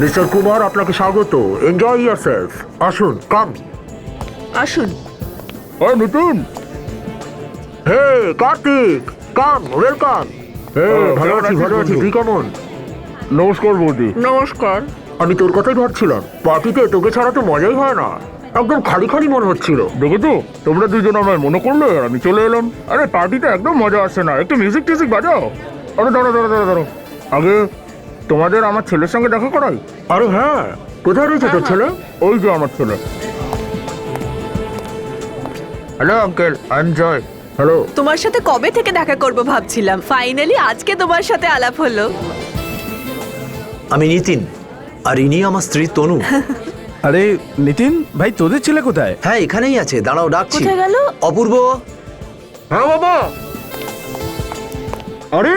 Mister Kumar, আপনাকে স্বাগত। Enjoy yourself. আসুন, কাম। আসুন। ও নিতিন, হে কার্তিক, কাম, ওয়েলকাম। ভালো আছি, ভালো আছি। তুই কেমন? নমস্কার বৌদি। নমস্কার। আমি তোর কথাই ভাবছিলাম, পার্টিতে তোকে ছাড়া তো মজাই হয় না। একদম খালি খালি মনে হচ্ছিল। দেখেছো, তোমরা দুজন আমায় মনে করলে আর আমি চলে এলাম। আরে পার্টিতে একদম মজা আসছে না, একটু মিউজিক টিউজিক বাজাও। আরে দাঁড়ো, আগে তোমাদের আমার ছেলের সঙ্গে দেখা করাই। আরে হ্যাঁ, কোথায় রয়েছে তোর ছেলে? ওই যে আমার ছেলে। Hello uncle, I am Joy. Hello. তোমার সাথে কবে থেকে দেখা করব ভাবছিলাম, ফাইনালি আজকে তোমার সাথে আলাপ হলো। আমি নিতিন, আর ইনি আমার স্ত্রী তনু। আরে নিতিন ভাই, তোদের ছেলে কোথায়? হ্যাঁ, এখানেই আছে, দাঁড়াও ডাকছি। কোথায় গেল? অপূর্ব। হ্যাঁ বাবা। আরে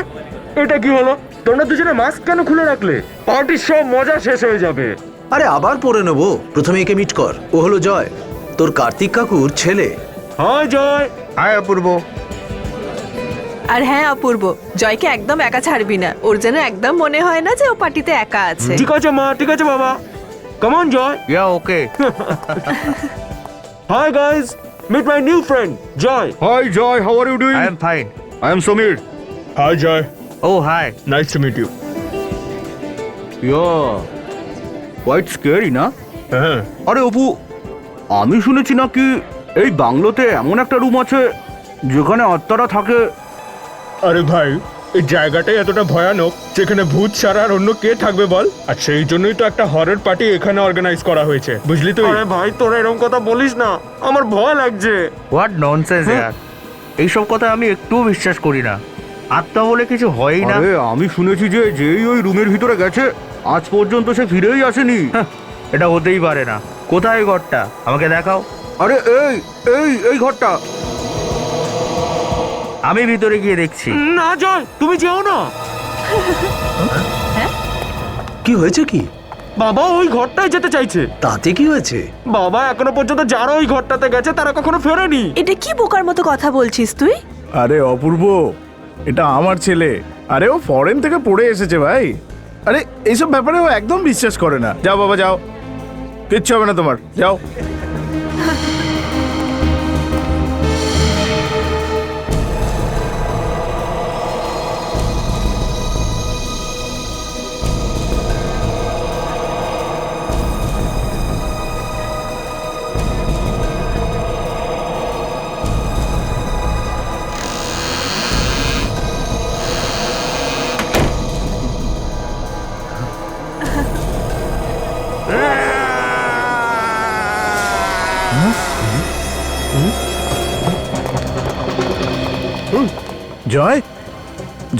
এটা কি হলো? তোমরা দুজনে মাস্ক কেন খুলে রাখলে? পার্টির সব মজা শেষ হয়ে যাবে। আরে আবার পরে নেবো, প্রথমে একে মিট কর। ও হলো জয়, তোর কার্তিক কাকুর ছেলে। হাই জয়। হাই অপূর্ব। আর হ্যাঁ অপূর্ব, জয়কে একদম একা ছাড়বি না। ওর যেন একদম মনে হয় না যে ও পার্টিতে একা আছে। ঠিক আছে মা, ঠিক আছে বাবা। Come on Joy. Yeah okay. Hi guys, meet my new friend Joy. Hi Joy, how are you doing? I am fine. I am Samir. Hi Joy. Oh hi. Nice to meet you. Yeah, quite scary না? হ্যাঁ। আরে অপু, আমি শুনেছি নাকি এই বাংলোতে এমন একটা room আছে যেখানে আত্মারা থাকে। আরে ভাই, এই জায়গাটাই এতটা ভয়ানক যেখানে ভূত ছাড়া আর অন্য কে থাকবে বল? আর সেই জন্যই তো একটা হরর পার্টি এখানে অর্গানাইজ করা হয়েছে, বুঝলি তো? আরে ভাই, তোরা এরকম কথা বলিস না, আমার ভয় লাগছে। হোয়াট ননসেন্স ইয়ার, এইসব কথা আমি একটুও বিশ্বাস করি না। আত্মা বলে কিছু হয়ই না। আরে আমি শুনেছি যে যেই ওই রুমের ভিতরে গেছে আজ পর্যন্ত সে ফিরেই আসেনি। হ্যাঁ, এটা হতেই পারে না। কোথায় এই ঘরটা, আমাকে দেখাও। আরে এই এই এই ঘরটা। আমি ভিতরে গিয়ে দেখছি। না জয়, তুমি যেও না। কি হয়েছে কি? বাবা ওই ঘরটায় যেতে চাইছে। তাতে কি হয়েছে? বাবা এখনো পর্যন্ত যারা ওই ঘরটাতে গেছে তারা কখনো ফেরেনি। এটা কি বোকার মতো কথা বলছিস তুই? আরে অপূর্ব, এটা আমার ছেলে। আরে ও ফরেন থেকে পড়ে এসেছে ভাই। আরে এইসব ব্যাপারে ও একদম বিশ্বাস করে না। যাও বাবা যাও, কিচ্ছু হবে না তোমার, যাও। জয়,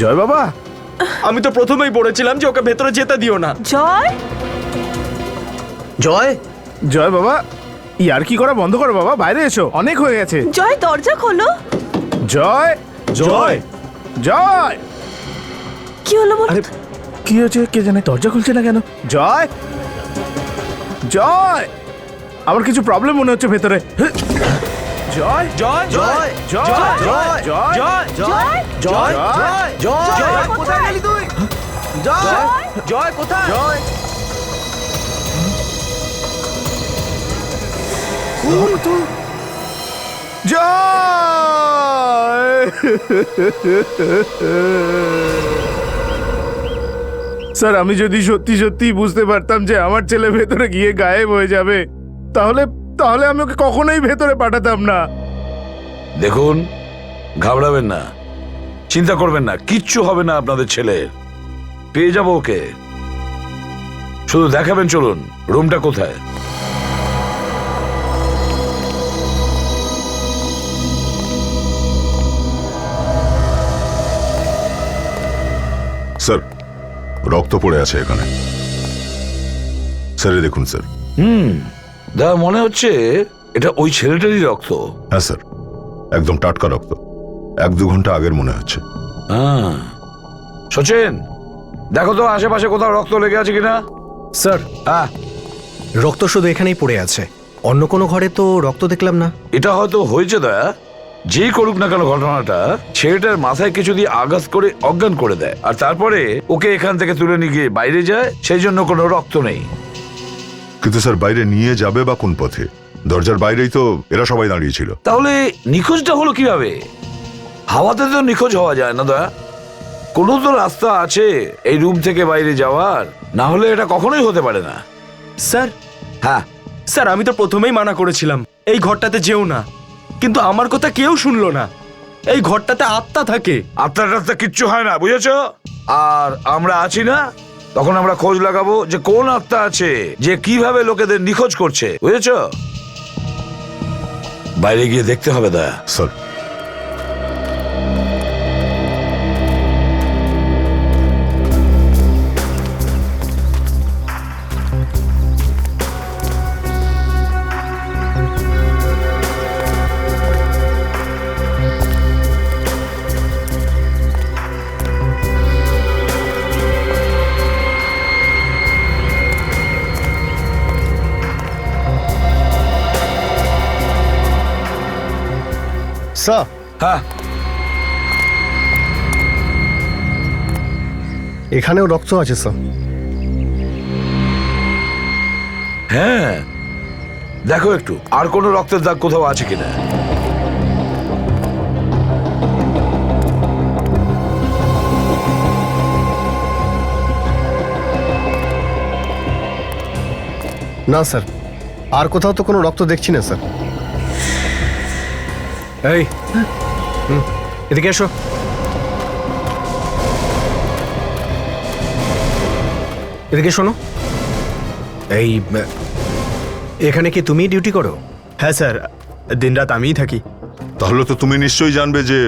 জয় বাবা। আমি তো প্রথমেই বলেছিলাম যে ওকে ভেতরে যেতে দিও না। জয়, জয়, জয় বাবা, ইয়ার কি করা বন্ধ করো বাবা, বাইরে এসো, অনেক হয়ে গেছে। জয় দরজা খোলো। জয়, জয়, জয়। কি হলো বল? আরে কি হয়েছে কে জানে, দরজা খুলছে না কেন? জয়, জয়, আমার কিছু প্রবলেম মনে হচ্ছে ভেতরে। জয়, জয় জয়, জয়, জয়, জয়, জয় জয়, জয়, জয়, জয়, কোথায় গেলি তুই? জয়, জয় কোথায়? জয়। জয়। স্যার, আমি যদি সত্যি সত্যি বুঝতে পারতাম যে আমার ছেলে ভেতরে গিয়ে গায়েব হয়ে যাবে, তাহলে তাহলে আমি ওকে কখনোই ভেতরে পাঠাতাম না। দেখুন, ঘাবড়াবেন না, চিন্তা করবেন না, কিচ্ছু হবে না আপনাদের ছেলের। পেয়ে যাবো ওকে, শুধু দেখাবেন। চলুন, রুমটা কোথায়? স্যার, রক্ত পড়ে আছে এখানে। স্যার দেখুন স্যার। দা মনে হচ্ছে এটা ওই ছেলেটারই রক্ত। হ্যাঁ স্যার, একদম টাটকা রক্ত, 1-2 ঘন্টা আগের মনে হচ্ছে। হ্যাঁ, সচিন দেখো তো আশেপাশে কোথাও রক্ত লেগে আছে কিনা। স্যার, হ্যাঁ, রক্ত শুধু এখানেই পড়ে আছে, অন্য কোনো ঘরে তো রক্ত দেখলাম না। এটা হয়তো হয়েছে দয়া যেই করুক না কেন ঘটনাটা, ছেলেটার মাথায় কিছু দিয়ে আঘাত করে অজ্ঞান করে দেয়, আর তারপরে ওকে এখান থেকে তুলে নিয়ে গিয়ে বাইরে যায়, সেই জন্য কোনো রক্ত নেই। কিন্তু স্যার বাইরে নিয়ে যাবে বা কোন পথে? দরজার বাইরেই তো এরা সবাই দাঁড়িয়ে ছিল। তাহলে নিখোঁজটা হলো কিভাবে? হাওয়াতে তো নিখোঁজ হওয়া যায় না দয়া। কোনো তো রাস্তা আছে এই রুম থেকে বাইরে যাওয়ার, না হলে এটা কখনোই হতে পারে না। স্যার হ্যাঁ, স্যার আমি তো প্রথমেই মানা করেছিলাম এই ঘরটাতে যেও না, কিন্তু আমার কথা কেউ শুনলো না। এই ঘরটাতে আত্মা থাকে। আপনার রাস্তা কিচ্ছু হয় না, বুঝেছো? আর আমরা আছি না, তখন আমরা খোঁজ লাগাবো যে কোন আত্মা আছে যে কিভাবে লোকেদের নিখোঁজ করছে, বুঝেছো? বাইরে গিয়ে দেখতে হবে দয়া। স্যার স্যার, হ্যাঁ, এখানেও রক্ত আছে স্যার। হ্যাঁ, দেখো একটু আর কোনো রক্তের দাগ কোথাও আছে কিনা। না স্যার, আর কোথাও তো কোনো রক্ত দেখছি না স্যার। এই এদিকে এসো। এদিকে শোনো, এই এখানে কি তুমি ডিউটি করো? হ্যাঁ স্যার, দিনরাত আমিই থাকি। তাহলে তো তুমি নিশ্চয়ই জানবে যে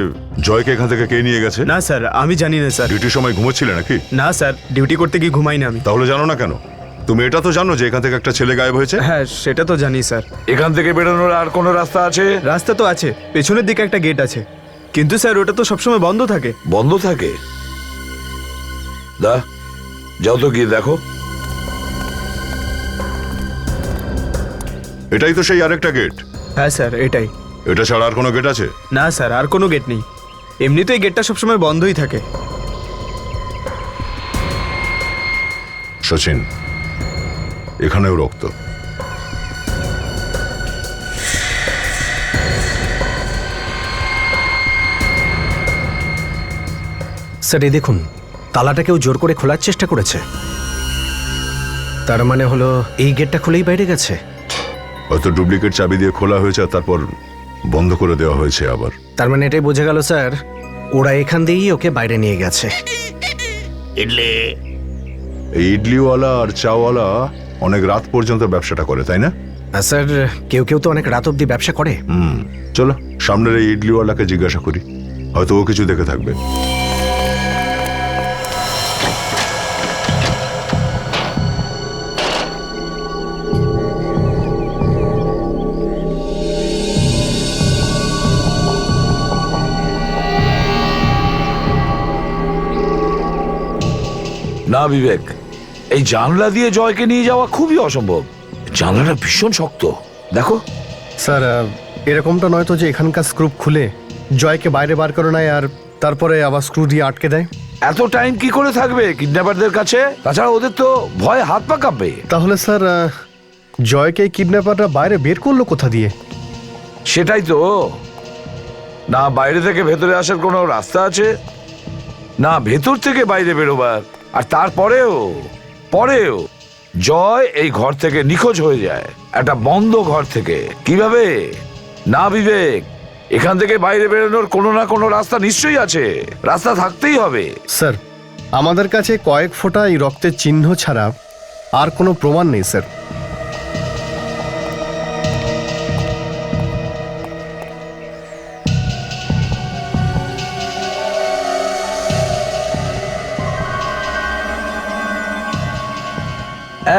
জয়কে এখান থেকে কে নিয়ে গেছে। না স্যার, আমি জানি না স্যার। ডিউটির সময় ঘুমোচ্ছিলে নাকি? না স্যার, ডিউটি করতে গিয়ে ঘুমাই না আমি। তাহলে জানো না কেন? তুমি এটা তো জানো যে এখান থেকে একটা ছেলে গায়েব হয়েছে। হ্যাঁ সেটা তো জানি স্যার। এখান থেকে বেরোনোর আর কোনো রাস্তা আছে? রাস্তা তো আছে, পেছনের দিকে একটা গেট আছে, কিন্তু স্যার ওটা তো সবসময় বন্ধ থাকে। বন্ধ থাকে? দা, যাও তো গিয়ে দেখো। এটাই তো সেই আরেকটা গেট। হ্যাঁ স্যার এটাই। এটা ছাড়া আর কোনো গেট আছে? না স্যার, আর কোনো গেট নেই। এমনিতে এই গেটটা সবসময় বন্ধই থাকে। সচিন, এখানেও রক্ত। স্যার এই দেখুন, তালাটা কেউ জোর করে খোলার চেষ্টা করেছে। তার মানে হলো এই গেটটা খুলেই বাইরে গেছে। হয়তো ডুপ্লিকেট চাবি দিয়ে খোলা হয়েছে আর তারপর বন্ধ করে দেওয়া হয়েছে আবার। তার মানে এটাই বোঝা গেল স্যার, ওরা এখান দিয়েই ওকে বাইরে নিয়ে গেছে। এই ইডলিওয়ালা আর চাওয়ালা অনেক রাত পর্যন্ত ব্যবসাটা করে, তাই না? আর স্যার কেউ কেউ তো অনেক রাত অবধি ব্যবসা করে। চলো সামনের এই ইডলিওয়ালাকে জিজ্ঞাসা করি, হয়তো ও কিছু দেখে থাকবে। না বিবেক, এই জানলা দিয়ে জয়কে নিয়ে যাওয়া খুবই অসম্ভব। জানলাটা ভীষণ শক্ত, দেখো। স্যার, এরকমটা নয় তো যে এখানকার স্ক্রু খুলে জয়কে বাইরে বার করে নেয় আর তারপরে আবার স্ক্রু দিয়ে আটকে দেয়? এত টাইম কি করে থাকবে কিডন্যাপারদের কাছে? তাছাড়া ওদের তো ভয়ে হাত পা কাঁপবে। তাহলে স্যার, জয়কে কিডন্যাপাররা বাইরে বের করলো কোথা দিয়ে? সেটাই তো, না বাইরে থেকে ভেতরে আসার কোনো রাস্তা আছে, না ভেতর থেকে বাইরে বেরোবার। আর তারপরেও জয় এই ঘর থেকে নিখোঁজ হয়ে যায়, একটা বন্ধ ঘর থেকে। কিভাবে? না বিবেক, এখান থেকে বাইরে বেরোনোর কোনো না কোনো রাস্তা নিশ্চয়ই আছে, রাস্তা থাকতেই হবে। স্যার, আমাদের কাছে কয়েক ফোঁটা এই রক্তের চিহ্ন ছাড়া আর কোনো প্রমাণ নেই স্যার।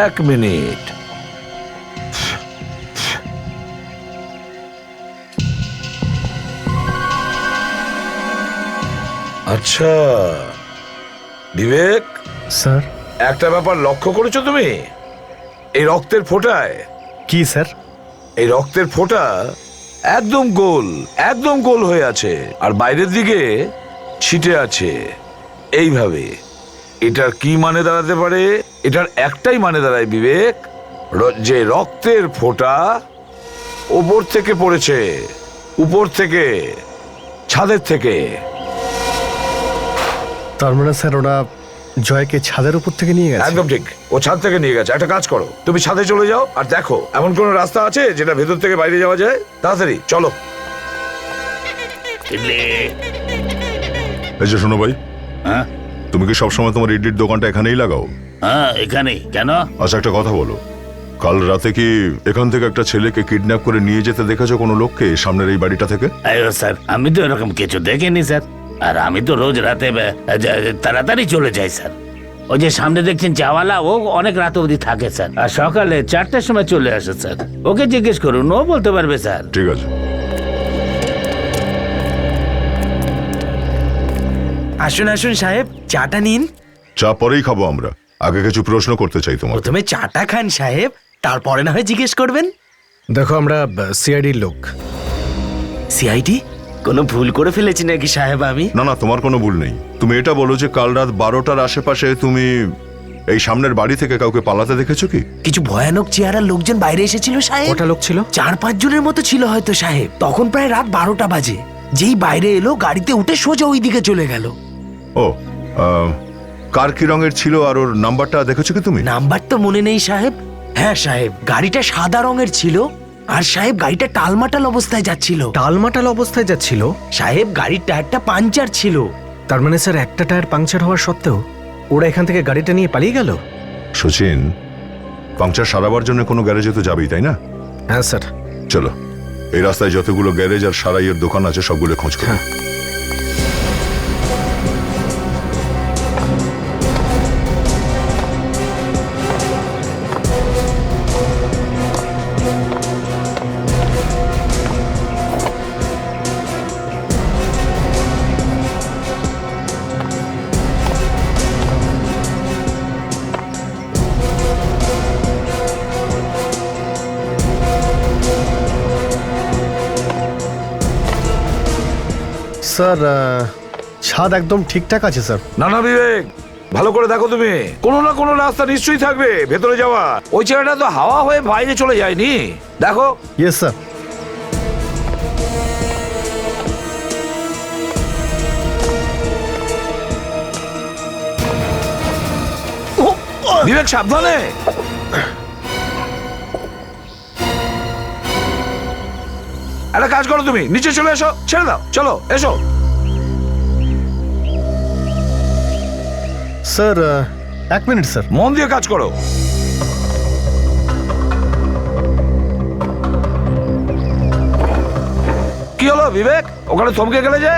এক মিনিট, আচ্ছা বিবেক স্যার, একটা ব্যাপার লক্ষ্য করেছো তুমি? এই রক্তের ফোঁটায়, কি স্যার? এই রক্তের ফোঁটা একদম গোল হয়ে আছে, আর বাইরের দিকে ছিটে আছে এইভাবে। এটার কি মানে দাঁড়াতে পারে? এটার একটাই মানে দাঁড়ায় বিবেক, যে রক্তের ফোঁটা ওপর থেকে পড়েছে, উপর থেকে, ছাদের থেকে। তার মানে স্যার ওরা জয়কে ছাদের উপর থেকে নিয়ে গেছে? একদম ঠিক, ও ছাদ থেকে নিয়ে গেছে। একটা কাজ করো, তুমি ছাদে চলে যাও আর দেখো এমন কোন রাস্তা আছে যেটা ভেতর থেকে বাইরে যাওয়া যায়। তাড়াতাড়ি চলো। এই যে শোনো ভাই, হ্যাঁ তুমি কি সবসময় তোমার ইডলির দোকানটা এখানেই লাগাও? হ্যাঁ এখানেই। কেন? আচ্ছা একটা কথা বলো, কাল রাতে কি এখান থেকে একটা ছেলেকে কিডন্যাপ করে নিয়ে যেতে দেখেছো কোনো লোককে সামনের এই বাড়িটা থেকে? আরে স্যার, আমি তো এরকম কিছু দেখিনি স্যার। আর আমি তো রোজ রাতে তাড়াতাড়ি চলে যাই স্যার। ওই যে সামনে দেখছেন চাওয়ালা, ও অনেক রাত অবধি থাকে স্যার, আর সকালে 4টার সময় চলে আসে স্যার। ওকে জিজ্ঞেস করুন, ও বলতে পারবে স্যার। ঠিক আছে। আসুন আসুন সাহেব, চাটা নিন। চা পরেই খাবো আমরা, আগে কিছু প্রশ্ন করতে চাই তোমার। প্রথমে চাটা খান সাহেব, তারপরে না হয় জিজ্ঞেস করবেন। দেখো আমরা সিআইডির লোক। সিআইডি? কোনো ভুল করে ফেলেছি নাকি সাহেব আমি? না না, তোমার কোনো ভুল নেই। তুমি এটা বলো যে কাল রাত 12টার আশেপাশে তুমি এই সামনের বাড়ি থেকে কাউকে পালাতে দেখেছো কি? কিছু ভয়ানক চেহারার লোকজন বাইরে এসেছিল সাহেব। কটা লোক ছিল? 4-5 জনের মতো ছিল হয়তো সাহেব। তখন প্রায় রাত 12টা বাজে। যেই বাইরে এলো, গাড়িতে উঠে সোজা ওই দিকে চলে গেল। ও, কার কি রঙের ছিল আর ওর নাম্বারটা দেখেছো কি তুমি? নাম্বার তো মনে নেই সাহেব। হ্যাঁ সাহেব, গাড়িটা সাদা রঙের ছিল। আর সাহেব গাড়িটা টালমাটাল অবস্থায় যাচ্ছিল। টালমাটাল অবস্থায় যাচ্ছিল? সাহেব গাড়ির টায়ারটা পাংচার ছিল। তার মানে স্যার একটা টায়ার পাংচার হওয়ার সত্ত্বেও ওরা এখান থেকে গাড়িটা নিয়ে পালিয়ে গেল? সচিন, পাংচার সারাবার জন্য কোনো গ্যারেজে তো যাবেই, তাই না? হ্যাঁ স্যার। চলো, এই রাস্তায় যতগুলো গ্যারেজ আর সারাইয়ের দোকান আছে সবগুলো খোঁজ করো। স্যার ছাদ একদম ঠিকঠাক আছে স্যার। না না বিবেক, ভালো করে দেখো তুমি, কোনো না কোনো রাস্তা নিশ্চয়ই থাকবে ভেতরে যাওয়া। ওই ছেলেটা তো হাওয়া হয়ে বাইরে চলে যায়নি, দেখো। Yes sir. বিবেক সাবধানে। একটা কাজ করো, তুমি নিচে চলে এসো, ছেড়ে দাও, চলো এসো। Sir 1 minute sir. মন দিয়ে কাজ করো। কি হলো বিবেক, ওখানে থমকে গেলে যে?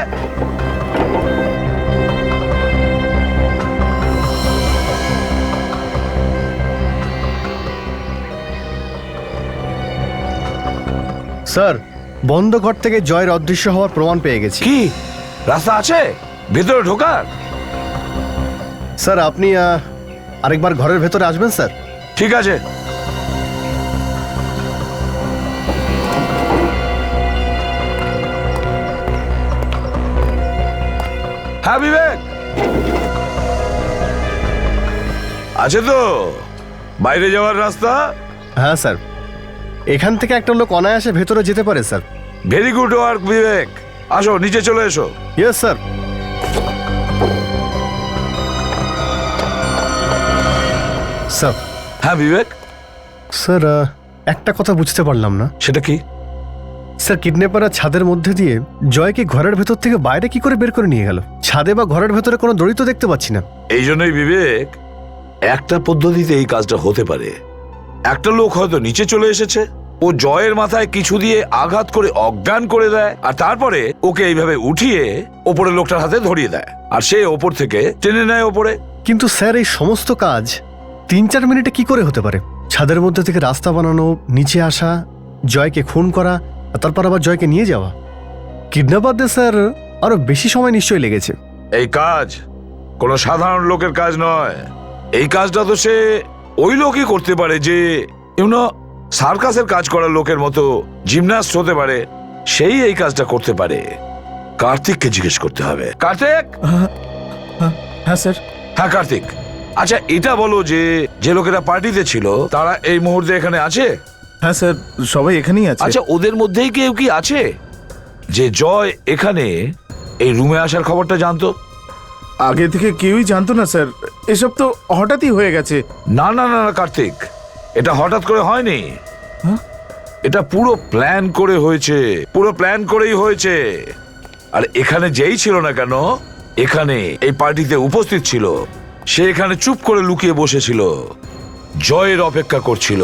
স্যার বন্ধ ঘর থেকে জয়ের অদৃশ্য হওয়ার প্রমাণ পেয়ে গেছি। কি রাস্তা আছে ভেতরে ঢোকার? স্যার আপনি আরেকবার ঘরের ভেতরে আসবেন স্যার? ঠিক আছে। হ্যাঁ বিবেক, আছে তো বাইরে যাওয়ার রাস্তা? হ্যাঁ স্যার, এখান থেকে একটা লোক অনায়াসে ভেতরে যেতে পারে স্যার। ভেরি গুড ওয়ার্ক বিবেক, আসো নিচে চলে এসো। Yes sir. স্যার। হ্যাঁ বিবেক। স্যার একটা কথা বুঝতে পারলাম না। সেটা কি? স্যার কিডন্যাপাররা ছাদের মধ্যে দিয়ে জয়কে ঘরের ভেতর থেকে বাইরে কি করে বের করে নিয়ে গেল? ছাদে বা ঘরের ভেতরে কোনো দড়ি তো দেখতে পাচ্ছি না। এই জন্যই বিবেক, একটা পদ্ধতিতে এই কাজটা হতে পারে। একটা লোক হয়তো নিচে চলে এসেছে, ও জয়ের মাথায় কিছু দিয়ে আঘাত করে অজ্ঞান করে দেয়, আর তারপরে ওকে এইভাবে উঠিয়ে ওপরে লোকটার হাতে ধরিয়ে দেয়, আর সে ওপর থেকে টেনে নেয় ওপরে। কিন্তু স্যার এই সমস্ত কাজ 3-4 মিনিটে কি করে হতে পারে? ছাদের মধ্যে থেকে রাস্তা বানানো, নিচে আসা, জয়কে খুন করা, আর তারপর আবার জয়কে নিয়ে যাওয়া। কিডন্যাপারদের স্যার আরো বেশি সময় নিশ্চয়ই লেগেছে। এই কাজ কোনো সাধারণ লোকের কাজ নয়। এই কাজটা তো সে ওই লোকই করতে পারে যে সার্কাসের কাজ করার লোকের মতো জিমন্যাস্ট হতে পারে, সেই এই কাজটা করতে পারে। কার্তিককে জিজ্ঞেস করতে হবে। কার্তিক! হ্যাঁ স্যার। হ্যাঁ কার্তিক, আচ্ছা এটা বলো যে যে লোকেরা পার্টিতে ছিল তারা এই মুহূর্তে এখানে আছে? হ্যাঁ স্যার, সবাই এখানেই আছে। আচ্ছা ওদের মধ্যেই কেউ কি আছে যে জয় এখানে এই রুমে আসার খবরটা জানতো? আগে থেকে কেউই জানতো না স্যার, এসব তো হঠাৎই হয়ে গেছে। না না না না কার্তিক, এটা হঠাৎ করে হয়নি। এটা পুরো প্ল্যান করে হয়েছে, পুরো প্ল্যান করেই হয়েছে। আর এখানে যেই ছিল না কেন, এখানে এই পার্টিতে উপস্থিত ছিল, সে এখানে চুপ করে লুকিয়ে বসেছিল, জয়ের অপেক্ষা করছিল।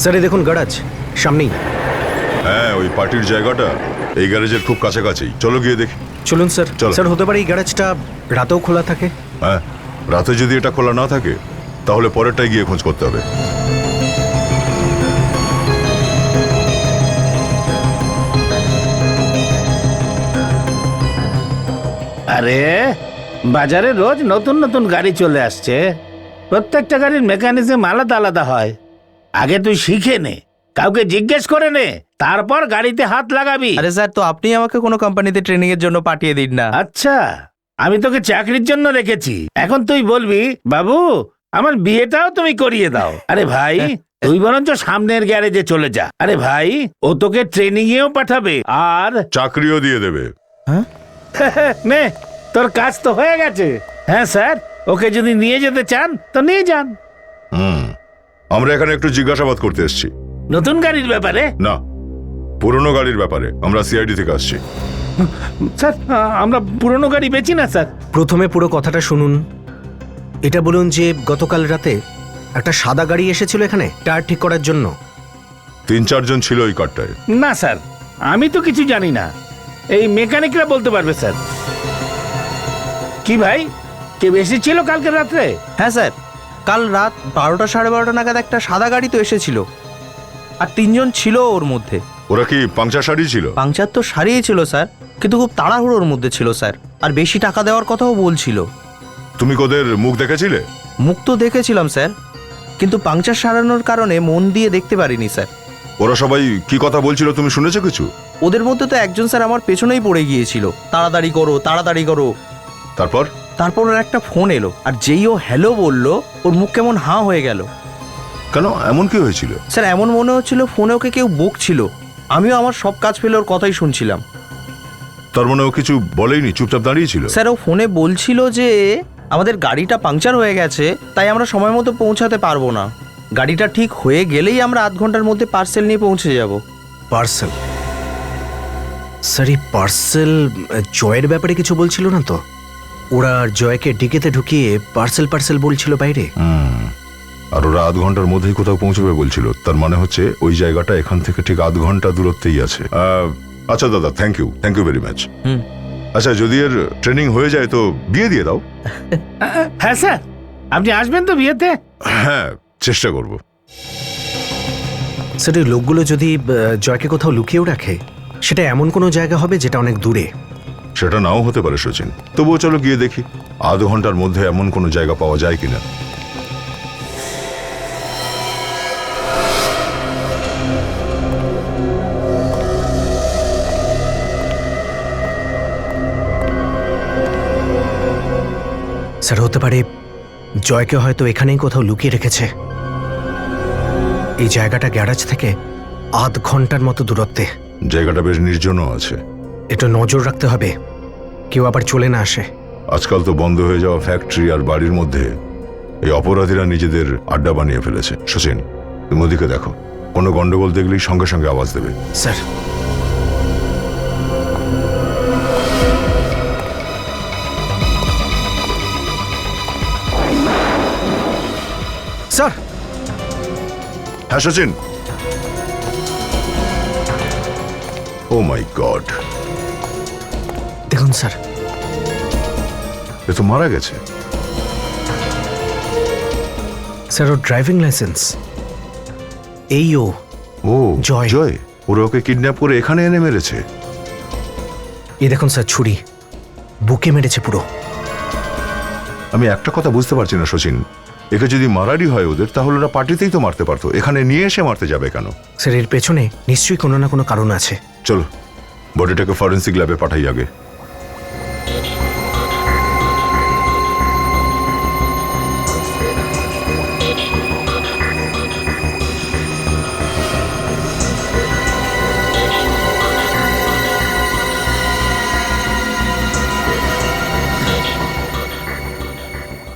স্যার এই দেখুন গ্যারাজ সামনেই। হ্যাঁ, ওই পার্টির জায়গাটা এই গ্যারেজের খুব কাছাকাছি। চলো গিয়ে দেখি। চলুন স্যার। চলো। স্যার হতে পারে এই গ্যারাজটা রাতেও খোলা থাকে। হ্যাঁ, রাতে যদি এটা খোলা না থাকে তাহলে পরেরটাই গিয়ে খোঁজ করতে হবে। আরে বাজারে রোজ নতুন নতুন গাড়ি চলে আসছে, প্রত্যেকটা গাড়ির মেকানিজম আলাদা আলাদা হয়। আগে তুই শিখে নে, কাউকে জিজ্ঞেস করে নে, তারপর গাড়িতে হাত লাগাবি। আরে স্যার, তো আপনি আমাকে কোনো কোম্পানিতে ট্রেনিং এর জন্য পাঠিয়ে দিন না। আচ্ছা, আমি তোকে চাকরির জন্য রেখেছি, এখন তুই বলবি বাবু আমার বিয়েটাও তুমি করিয়ে দাও। আরে ভাই তুই বরঞ্চ সামনের গ্যারেজে চলে যা। আরে ভাই ও তোকে ট্রেনিং এও পাঠাবে আর চাকরিও দিয়ে দেবে। নে তোর কাজ তো হয়ে গেছে। হ্যাঁ স্যার, ওকে যদি নিয়ে যেতে চান তো নিয়ে যান। আমরা এখানে একটু জিজ্ঞাসাবাদ করতে এসেছি। নতুন গাড়ির ব্যাপারে? না, পুরনো গাড়ির ব্যাপারে। আমরা সিআইডি থেকে আসছি। স্যার আমরা পুরনো গাড়ি বেচি না স্যার। প্রথমে পুরো কথাটা শুনুন। এটা বলুন যে গতকাল রাতে একটা সাদা গাড়ি এসেছিল এখানে টায়ার ঠিক করার জন্য। 3-4 জন ছিল ওই কারটায়। না স্যার, আমি তো কিছু জানি না, এই মেকানিকরা বলতে পারবে স্যার। কি ভাই, কেউ এসেছিল কালকে রাত্রে? হ্যাঁ স্যার, কাল রাত 12টা 12:30 নাগাদ একটা সাদা গাড়ি তো এসেছিল, আর 3 জন ছিল ওর মধ্যে। ওরা কি পাংচার শাড়ি ছিল? পাংচার তো সারিয়ে ছিল স্যার, কিন্তু খুব তাড়াহুড়োর মধ্যে ছিল স্যার, আর বেশি টাকা দেওয়ার কথাও বলছিল। তুমি ওদের মুখ দেখেছিলে? মুখ তো দেখেছিলাম স্যার, কিন্তু পাংচার সারানোর কারণে মন দিয়ে দেখতে পারিনি স্যার। ওরা সবাই কি কথা বলছিল তুমি শুনেছো কিছু? ওদের মধ্যে তো একজন স্যার আমার পেছনেই পড়ে গিয়েছিল, তাড়াতাড়ি করো তাড়াতাড়ি করো। তারপর ওর একটা ফোন এলো, আর যেই ও হ্যালো বললো ওর মুখ কেমন হাঁ হয়ে গেল। কেন, এমন কি হয়েছিল? স্যার এমন মনে হচ্ছিল ফোনে ওকে কেউ বকছিল, আমিও আমার সব কাজ ফেলে ওর কথাই শুনছিলাম। তার মানে ও কিছু বলেইনি, চুপচাপ দাঁড়িয়েছিল? স্যার ও ফোনে বলছিল যে আমাদের গাড়িটা পাংচার হয়ে গেছে, তাই আমরা সময় মতো পৌঁছাতে পারবো না, গাড়িটা ঠিক হয়ে গেলেই আমরা আধ ঘন্টার মধ্যে পার্সেল নিয়ে পৌঁছে যাব। পার্সেল? স্যার এই পার্সেল জয়ের ব্যাপারে কিছু বলছিল না তো? ওরা জয়কে ডিকেতে ঢুকিয়ে পার্সেল পার্সেল বলছিল বাইরে। আর ওরা আধ ঘন্টার মধ্যেই কোথাও পৌঁছবে বলছিল, তার মানে হচ্ছে ওই জায়গাটা এখান থেকে ঠিক আধ ঘন্টা দূরত্বেই আছে। আচ্ছা দাদা, থ্যাংক ইউ ভেরি মাচ। আচ্ছা, যদি এর ট্রেনিং হয়ে যায় তো বিয়ে দিয়ে দাও। হ্যাঁ স্যার, আপনি আসবেন তো বিয়েতে? হ্যাঁ, চেষ্টা করব। স্যার এই লোকগুলো যদি জয়কে কোথাও লুকিয়েও রাখে, সেটা এমন কোনো জায়গা হবে যেটা অনেক দূরে। সেটা নাও হতে পারে সচিন, তবুও চলো গিয়ে দেখি আধ ঘন্টার মধ্যে এমন কোনো জায়গা পাওয়া যায় কিনা। স্যার হতে পারে জয়কে হয়তো এখানেই কোথাও লুকিয়ে রেখেছে। এই জায়গাটা গ্যারাজ থেকে আধ ঘন্টার মতো দূরত্বে। জায়গাটা বেশ নির্জনও আছে। এটা নজর রাখতে হবে, কেউ আবার চলে না আসে। আজকাল তো বন্ধ হয়ে যাওয়া ফ্যাক্টরি আর বাড়ির মধ্যে এই অপরাধীরা নিজেদের আড্ডা বানিয়ে ফেলেছে। সচিন, তুমি ওদিকে দেখো, কোনো গন্ডগোল দেখলেই সঙ্গে সঙ্গে আওয়াজ দেবে। স্যার। স্যার। হ্যাঁ সচিন। ও মাই গড, দেখুন স্যার, এ তো মারা গেছে। স্যার ওর ড্রাইভিং লাইসেন্স এই। ও জয়। জয়, ওরা ওকে কিডন্যাপ করে এখানে এনে মেরেছে। এই দেখুন স্যার ছুরি, বুকে মেরেছে পুরো। আমি একটা কথা বুঝতে পারছি না শচীন, একে যদি মারারি হয় ওদের, তাহলে ওরা পার্টিতেই তো মারতে পারতো, এখানে নিয়ে এসে মারতে যাবে কেন? স্যার এর পেছনে নিশ্চয়ই কোনো না কোনো কারণ আছে। চলো বডিটাকে ফরেন্সিক ল্যাবে পাঠাই আগে।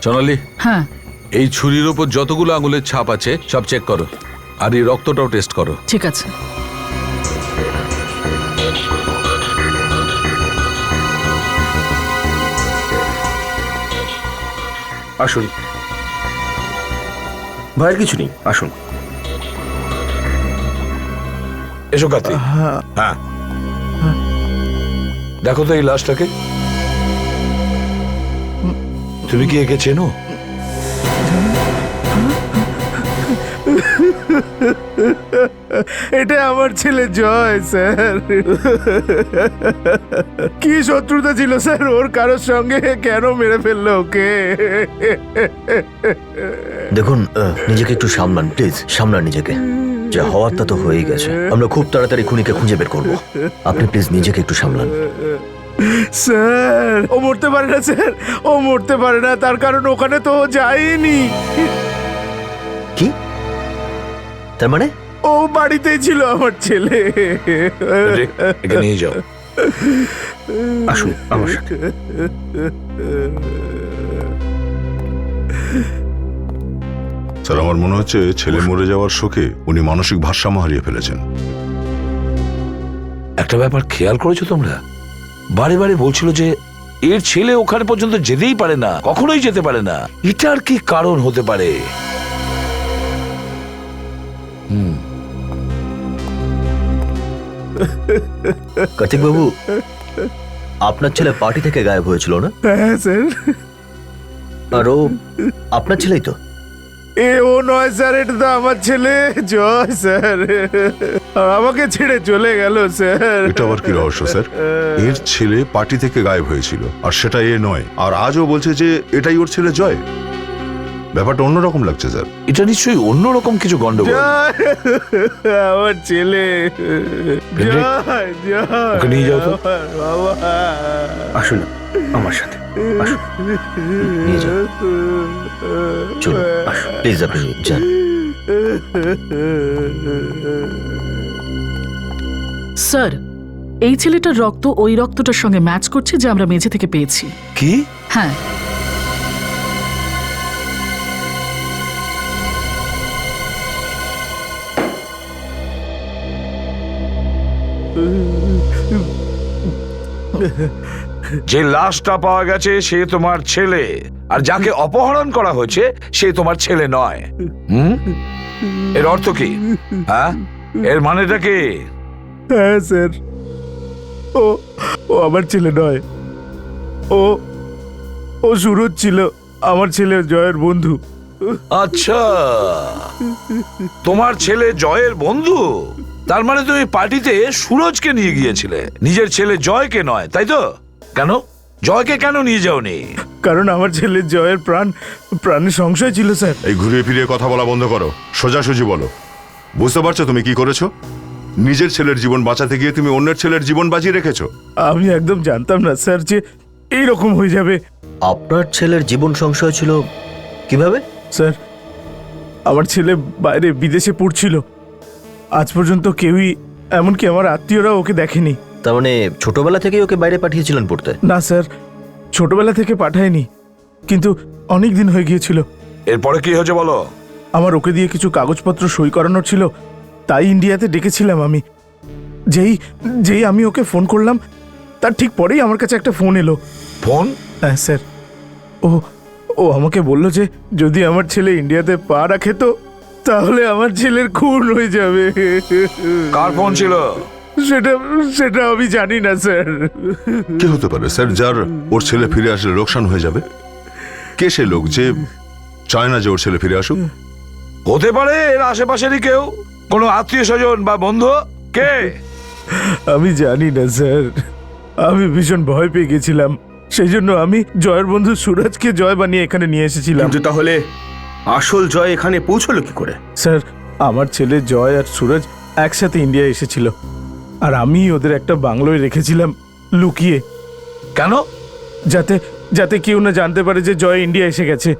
সোনালি, হ্যাঁ এই ছুরির ওপর যতগুলো আঙুলের ছাপ আছে সব চেক করো, আর এই রক্তটাও টেস্ট করো। ঠিক আছে। আসুন, ভয়ের কিছু নেই, আসুন। এসো কার্তিক। হ্যাঁ, দেখো তো এই লাশটাকে। তুমি কি একে চেনো? এটা আমার ছেলে জয় স্যার। কি শত্রুতা ছিল স্যার ওর কারোর সঙ্গে, কেন মেরে ফেললো ওকে? দেখুন, নিজেকে একটু সামলান প্লিজ, সামলান নিজেকে। যা হওয়ার তা তো হয়েই গেছে, আমরা খুব তাড়াতাড়ি খুনিকে খুঁজে বের করব। আপনি প্লিজ নিজেকে একটু সামলান। স্যার ও মরতে পারে না স্যার, ও মরতে পারে না, তার কারণ ওখানে তো ও যায়নি। কি তার মানে? ও বাড়িতেই ছিল আমার ছেলে। একে নিয়ে যাও। আসুন আমার সাথে। স্যার আমার মনে হচ্ছে ছেলে মরে যাওয়ার শোকে উনি মানসিক ভারসাম্য হারিয়ে ফেলেছেন। একটা ব্যাপার খেয়াল করেছো তোমরা? বারে বারে বলছিল যে এর ছেলে ওখানে পর্যন্ত যেতেই পারে না, কখনোই যেতে পারে না। এটার কি কারণ হতে পারে? কার্তিক বাবু, আপনার ছেলে পার্টি থেকে গায়েব হয়েছিল না? হ্যাঁ স্যার। আর ও আপনার ছেলেই তো? এ ও নয় স্যার, এটা তো আমার ছেলে জয় স্যার। আমাকে ছেড়ে চলে গেল স্যার। এটা আবার কি রহস্য স্যার? এর ছেলে পার্টি থেকে গায়েব হয়েছিল, আর সেটা এ নয়, আর আজও বলছে যে এটাই ওর ছেলে জয়। ব্যাপারটা অন্যরকম লাগছে স্যার। এটা নিশ্চয়ই অন্যরকম কিছু গন্ডগোল। আমার ছেলে জয়, জয়। ওকে নিয়ে যাও তো। বাবা আসুন আমার সাথে, আসুন। নিয়ে যাও, চলো প্লিজ, আপনি যান। স্যার এই ছেলেটার রক্ত ওই রক্তটার সঙ্গে ম্যাচ করছে যে আমরা মেঝে থেকে পেয়েছি। কি? হ্যাঁ। যে লাশটা পাওয়া গেছে সে তোমার ছেলে, আর যাকে অপহরণ করা হয়েছে সে তোমার ছেলে নয়। এর অর্থ কি? হ্যাঁ, এর মানেটা কি? হ্যাঁ স্যার, ও ও আমার ছেলে নয়, ও ও সুরজ ছিল আমার ছেলে জয়ের বন্ধু। আচ্ছা, তোমার ছেলে জয়ের বন্ধু? তার মানে তুমি পার্টিতে সুরজকে নিয়ে গিয়েছিলে, নিজের ছেলে জয়কে নয়, তাই তো? কেন জয়কে কেন নিয়ে যাওনি? কারণ আমার ছেলে জয়ের প্রাণের সংশয় ছিল স্যার। এই ঘুরিয়ে ফিরিয়ে কথা বলা বন্ধ করো, সোজাসুজি বলো। বুঝতে পারছো তুমি কি করেছো? নিজের ছেলের জীবন বাঁচাতে গিয়ে তুমি অন্যের ছেলের জীবন বাঁচিয়ে রেখেছো। আমি একদম জানতাম না স্যার যে এইরকম হয়ে যাবে। আপনার ছেলের জীবন সংশয় ছিল কিভাবে? স্যার আমার ছেলে বাইরে বিদেশে পড়ছিল, আজ পর্যন্ত কেউই, এমনকি আমার আত্মীয়রা ওকে দেখেনি। তার মানে ছোটবেলা থেকেই ওকে বাইরে পাঠিয়েছিলেন পড়তে? না স্যার, ছোটবেলা থেকে পাঠায়নি, কিন্তু অনেক দিন হয়ে গিয়েছিল। এরপরে কি হয়েছে বলো? আমার ওকে দিয়ে কিছু কাগজপত্র সই করানোর ছিল, তাই ইন্ডিয়াতে ডেকেছিলাম আমি। যেই আমি ওকে ফোন করলাম তার ঠিক পরেই আমার কাছে একটা ফোন এলো। ফোন? হ্যাঁ স্যার, ও আমাকে বলল যে যদি আমার ছেলে ইন্ডিয়াতে পা রাখে তো তাহলে আমার ছেলের খুন হয়ে যাবে। কার ফোন ছিল? সেটা আমি জানি না স্যার। কি হতে পারে স্যার যার ওর ছেলে ফিরে আসলে লোকসান হয়ে যাবে? কে সে লোক যে চায় না যে ওর ছেলে ফিরে আসুক? হতে পারে এর আশেপাশেরই কেউ, কোনো আত্মীয় স্বজন বা বন্ধু। কে? আমি জানি না স্যার, আমি ভীষণ ভয় পেয়ে গেছিলাম। সেই জন্য আমি জয়ের বন্ধু সুরজকে জয় বানিয়ে এখানে নিয়ে এসেছিলাম। কিন্তু তাহলে আসল জয় এখানে পৌঁছলো কি করে? স্যার, আমার ছেলে জয় আর সুরজ একসাথে ইন্ডিয়া এসেছিল, আর আমি ওদের একটা বাংলোয় রেখেছিলাম লুকিয়ে। কেন? যাতে যাতে কেউ না জানতে পারে যে জয় ইন্ডিয়া এসে গেছে।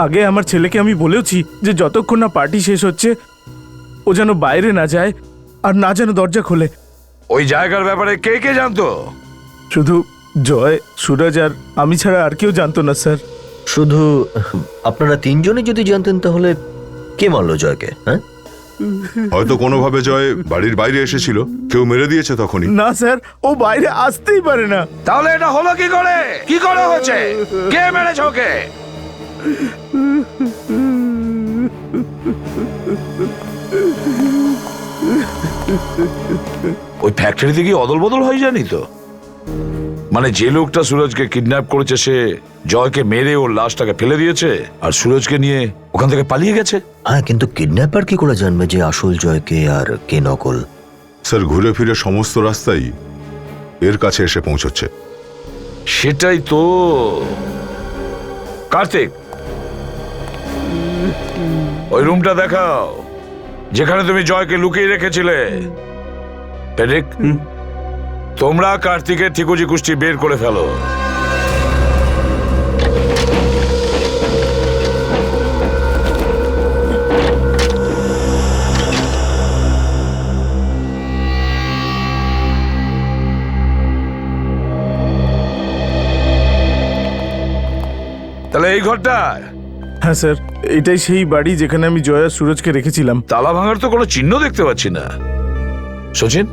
আগে আমার ছেলেকে আমি বলেওছি যে যতক্ষণ না পার্টি শেষ হচ্ছে ও যেন বাইরে না যায় আর না যেন দরজা খোলে। ওই জায়গার ব্যাপারে কে কে জানতো? শুধু জয়, সুরজ আর আমি ছাড়া আর কেউ জানতো না স্যার। শুধু আপনারা তিনজনই যদি জানতেন তাহলে কে মারলো জয়কে? হ্যাঁ, হয়তো কোনোভাবে জয় বাড়ির বাইরে এসেছিল, কেউ মেরে দিয়েছে তখনই। না স্যার, ও বাইরে আসতেই পারে না। তাহলে এটা হলো কি করে? কি করে হচ্ছে? কে মেরেছে ওকে? ওই ফ্যাক্টরিতে কি অদল বদল হয়ে যায়নি তো? মানে যে লোকটা সুরজকে কিডন্যাপ করেছে সে জয়কে মেরে ওর লাশটাকে ফেলে দিয়েছে আর সুরজকে নিয়ে ওখান থেকে পালিয়ে গেছে। হ্যাঁ, কিন্তু কিডন্যাপার কি করে জানবে যে আসল জয় কে আর কে নকল? স্যার, ঘুরে ফিরে সমস্ত রাস্তাই এর কাছে এসে পৌঁছচ্ছে। সেটাই তো। কার্তিক, ওই রুমটা দেখাও যেখানে তুমি জয়কে লুকিয়ে রেখেছিলে। পেডিক, তোমরা কার্তিকের ঠিকুজি কুষ্টি বের করে ফেলো। তাহলে এই ঘরটায়? হ্যাঁ স্যার, এটাই সেই বাড়ি যেখানে আমি জয় আর সুরজকে রেখেছিলাম। তালা ভাঙার তো কোনো চিহ্ন দেখতে পাচ্ছি না। সচিন,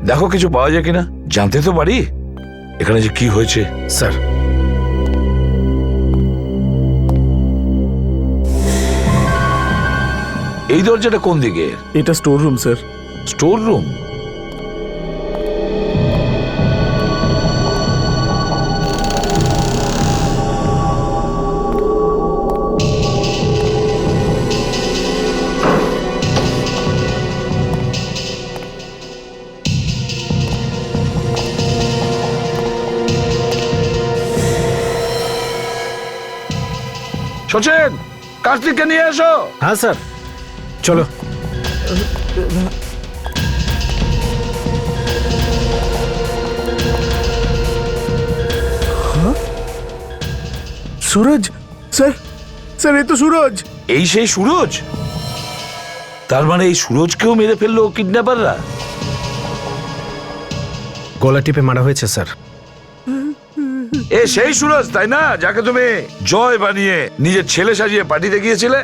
দেখো কিছু পাওয়া যায় কিনা, জানতে তো পারি এখানে যে কি হয়েছে। স্যার, এই দরজাটা কোন দিকে? এটা store room sir. Store room? Sachin, কার্তিককে নিয়ে এসো। হ্যাঁ স্যার, চলো। সুরজ স্যার, স্যার এ তো সুরজ। এই সেই সুরজ? তার মানে এই সুরজকেও মেরে ফেললো কিডন্যাপাররা? গলা টিপে মারা হয়েছে স্যার। এ সেই সুরজ তাই না, যাকে তুমি জয় বানিয়ে নিজের ছেলে সাজিয়ে পার্টিতে গিয়েছিলে?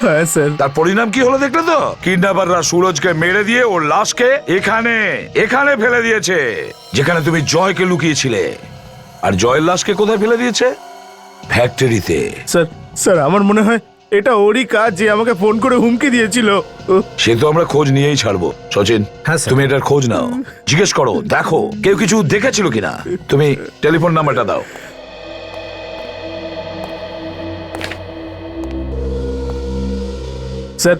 হ্যাঁ স্যার। তার পরিণাম কি হলো দেখলে তো? কিডন্যাপাররা সুরজকে মেরে দিয়ে ওর লাশকে এখানে এখানে ফেলে দিয়েছে যেখানে তুমি জয়কে লুকিয়েছিলে। আর জয়ের লাশকে কোথায় ফেলে দিয়েছে? ফ্যাক্টরিতে। স্যার, স্যার আমার মনে হয় এটা ওরই কাজ যে আমাকে ফোন করে হুমকি দিয়েছিল। সে তো আমরা খোঁজ নিয়েই ছাড়বো। সচিন, তুমি এটার খোঁজ নাও, জিজ্ঞেস করো, দেখো কেউ কিছু দেখেছিল কিনা। তুমি টেলিফোন নাম্বারটা দাও। স্যার,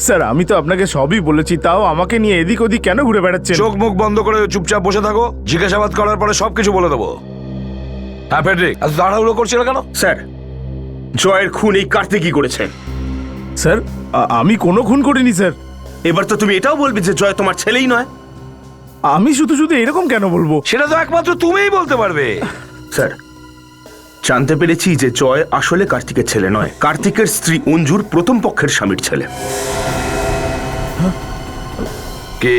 স্যার আমি তো আপনাকে সবই বলেছি, তাও আমাকে নিয়ে এদিক ওদিক কেন ঘুরে বেড়াচ্ছেন? চোখ মুখ বন্ধ করে চুপচাপ বসে থাকো, জিজ্ঞাসাবাদ করার পরে সবকিছু বলে দেবো। হ্যাঁ ফেডরিক, এত তাড়াহুড়ো করছিল কেন? স্যার, জয়ের খুন এই কার্তিকই করেছে। স্যার, আমি কোনো খুন করিনি স্যার। এবার তো তুমি এটাও বলবে যে জয় তোমার ছেলেই নয়। আমি শুধু শুধু এরকম কেন বলবো? সেটা তো একমাত্র তুমিই বলতে পারবে। স্যার, জানতে পেরেছি যে জয় আসলে কার্তিকের ছেলে নয়, কার্তিকের স্ত্রী অঞ্জুর প্রথম পক্ষের স্বামীর ছেলে। কে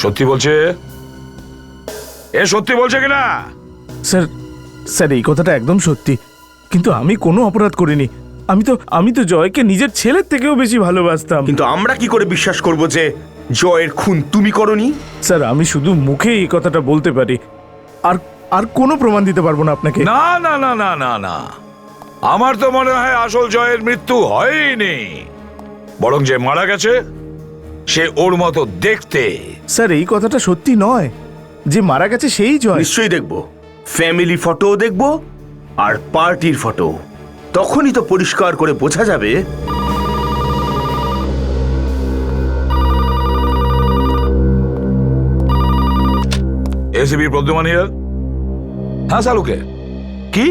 সত্যি বলছে? এ সত্যি বলছে কিনা? স্যার, স্যার এই কথাটা একদম সত্যি, কিন্তু আমি কোনো অপরাধ করিনি। আমি তো জয়কে নিজের ছেলের থেকেও বেশি ভালোবাসতাম। কিন্তু আমরা কি করে বিশ্বাস করব যে জয়ের খুন তুমি করনি? স্যার, আমি শুধু মুখে এই কথাটা বলতে পারি, আর কোনো প্রমাণ দিতে পারবো না আপনাকে। না না না না না না, আমার তো মনে হয় আসল জয়ের মৃত্যু হয়নি, বরং যে মারা গেছে সে ওর মতো দেখতে। স্যার এই কথাটা সত্যি নয়, যে মারা গেছে সেই জয়। নিশ্চয়ই দেখবো, ফ্যামিলি ফটো দেখবো আর পার্টির ফটো, তখনই তো পরিষ্কার করে বোঝা যাবে। ACB Pradyuman here. হ্যাঁ সালুকে কি?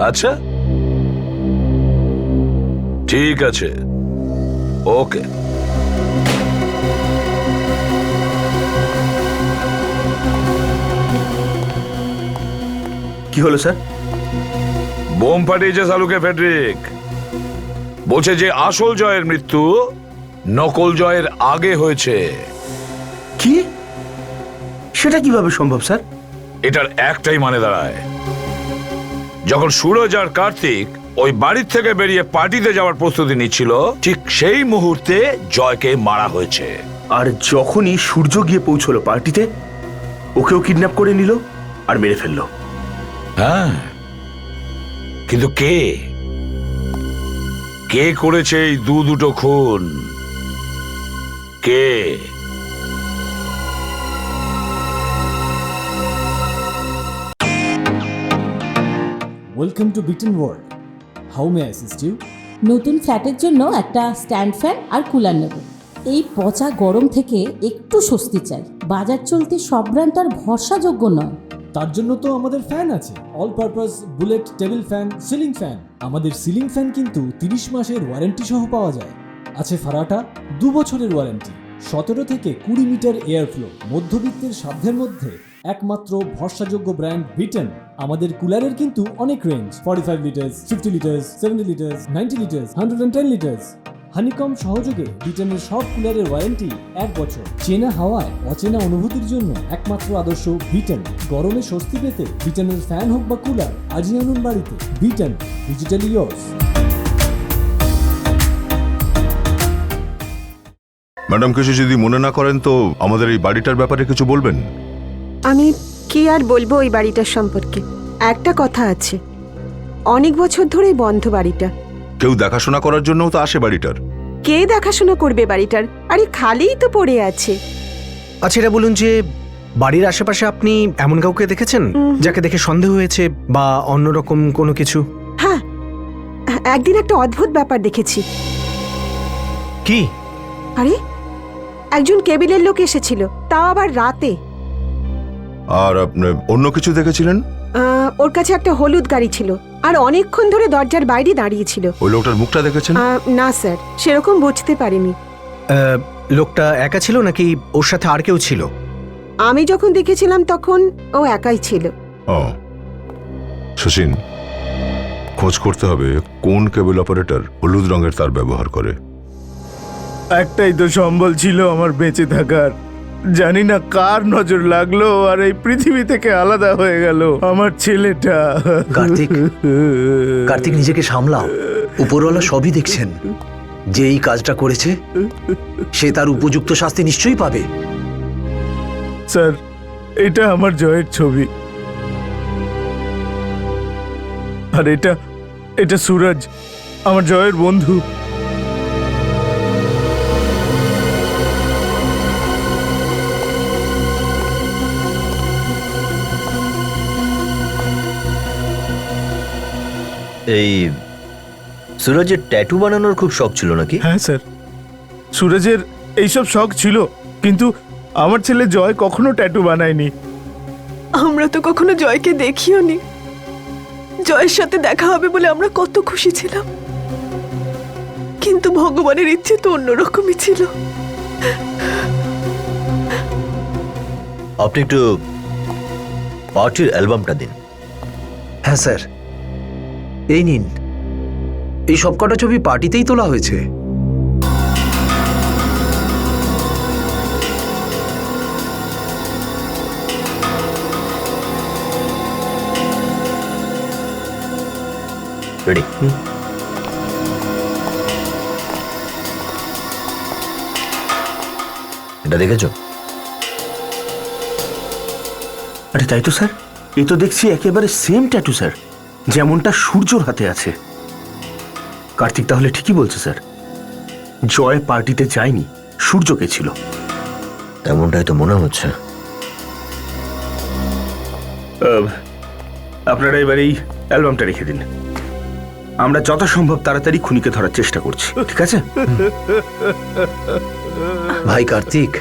আচ্ছা ঠিক আছে, ওকে। কি হলো স্যার? বোম ফাটিয়েছে সালুকে ফেডরিক। বলছে যে আসল জয়ের মৃত্যু নকল জয়ের আগে হয়েছে। কি? সেটা কিভাবে সম্ভব স্যার? এটার একটাই মানে দাঁড়ায়, যখন সুরজ আর কার্তিক ওই বাড়ির থেকে বেরিয়ে পার্টিতে যাওয়ার প্রস্তুতি নিচ্ছিল, ঠিক সেই মুহূর্তে জয়কে মারা হয়েছে। আর যখনই সূর্য গিয়ে পৌঁছলো পার্টিতে, ওকেও কিডন্যাপ করে নিল আর মেরে ফেললো। হ্যাঁ, কিন্তু কে কে করেছে এই দুটো খুন? কে? Welcome to Bitten world. How may I assist you? নতুন ফ্ল্যাটের জন্য একটা স্ট্যান্ড ফ্যান আর কুলার নেব। এই পচা গরম থেকে একটু স্বস্তি চাই। বাজার চলতে সব ব্র্যান্ড আর ভরসাযোগ্য নয়। তার জন্য তো আমাদের ফ্যান আছে, all purpose bullet table fan, ceiling fan. আমাদের সিলিং ফ্যান কিন্তু 30 মাসের ওয়ারেন্টি সহ পাওয়া যায়। আছে ফারাটা 2 বছরের ওয়ারেন্টি, 17 থেকে 20 মিটার এয়ার ফ্লো, মধ্যবিত্তের সাধ্যের মধ্যে একমাত্র ভরসাযোগ্য ব্র্যান্ড বিটেন। আমাদের কুলারের কিন্তু অনেক range, 45 litres, 50 litres, 70 litres, 90 litres, 110 litres. Honeycomb সহযোগে বিটেনের সব কুলারের ওয়ারেন্টি 1 বছর। চেনা হাওয়ায় অচেনা অনুভূতির জন্য একমাত্র আদর্শ বিটেন। গরমে স্বস্তি পেতে বিটেনের ফ্যান হোক বা কুলার, আজই আনুন বাড়িতে। Beaten, digitally yours. ম্যাডাম, কিছু যদি মনে না করেন তো আমাদের এই বাড়িটার ব্যাপারে কিছু বলবেন? আমি কি আর বলবো ওই বাড়িটার সম্পর্কে। একটা কথা আছে, অনেক বছর ধরেই বন্ধ বাড়িটা। কেউ দেখাশোনা করার জন্যও তো আসে বাড়িটার। কে দেখাশোনা করবে বাড়িটার? আরে খালিই তো পড়ে আছে। আচ্ছা, এটা বলুন যে বাড়ির আশেপাশে আপনি এমন কাউকে দেখেছেন যাকে দেখে সন্দেহ হয়েছে বা অন্যরকম কোনো কিছু? হ্যাঁ, একদিন একটা অদ্ভুত ব্যাপার দেখেছি। কি? আরে একজন কেবিলের লোক এসেছিল, তাও আবার রাতে। আর আপনি অন্য কিছু দেখেছিলেন? ওর কাছে একটা হলুদ গাড়ি ছিল আর অনেকক্ষণ ধরে দরজার বাইরে দাঁড়িয়েছিল। ওই লোকটার মুখটা দেখেছেন? না স্যার, সেরকম বুঝতে পারিনি। লোকটা একা ছিল নাকি ওর সাথে আর কেউ ছিল? আমি যখন দেখেছিলাম তখন ও একাই ছিল। ও শচীন, খোঁজ করতে হবে কোন কেবল অপারেটর হলুদ রঙের তার ব্যবহার করে। একটাই তো সম্বল ছিল আমার বেঁচে থাকার। জানি না কার নজর লাগলো আর এই পৃথিবী থেকে আলাদা হয়ে গেল আমার ছেলেটা। কার্তিক, কার্তিক নিজেকে সামলাও। উপরওয়ালা সবই দেখছেন। যে এই কাজটা করেছে সে তার উপযুক্ত শাস্তি নিশ্চয়ই পাবে। স্যার, এটা আমার জয়ের ছবি। আর এটা সুরজ, আমার জয়ের বন্ধু। এই সুরজের ট্যাটু বানানোর খুব শখ ছিল নাকি? হ্যাঁ স্যার, সুরজের এইসব শখ ছিল, কিন্তু আমার ছেলে জয় কখনো ট্যাটু বানায়নি। আমরা তো কখনো জয়কে দেখিও নি। জয়ের সাথে দেখা হবে বলে আমরা কত খুশি ছিলাম, কিন্তু ভগবানের ইচ্ছে তো অন্যরকমই ছিল। আপনি একটু পার্টির অ্যালবামটা দিন। হ্যাঁ স্যার, এই নিন। এই সবকটা ছবি পার্টিতেই তোলা হয়েছে। রেডি? এটা দেখেছো? আরে তাই তো স্যার, এ তো দেখছি একেবারে সেম ট্যাটু স্যার, যেমনটা সূর্যর হাতে আছে। কার্তিক তাহলে ঠিকই বলছে স্যার, জয় পার্টিতে যায়নি, সূর্যকে ছিল। তেমনটাই তো মনে হচ্ছে। আপনারা এবার এই অ্যালবামটা রেখে দিন। আমরা যথাসম্ভব তাড়াতাড়ি খুনিকে ধরার চেষ্টা করছি, ঠিক আছে? ভাই কার্তিক,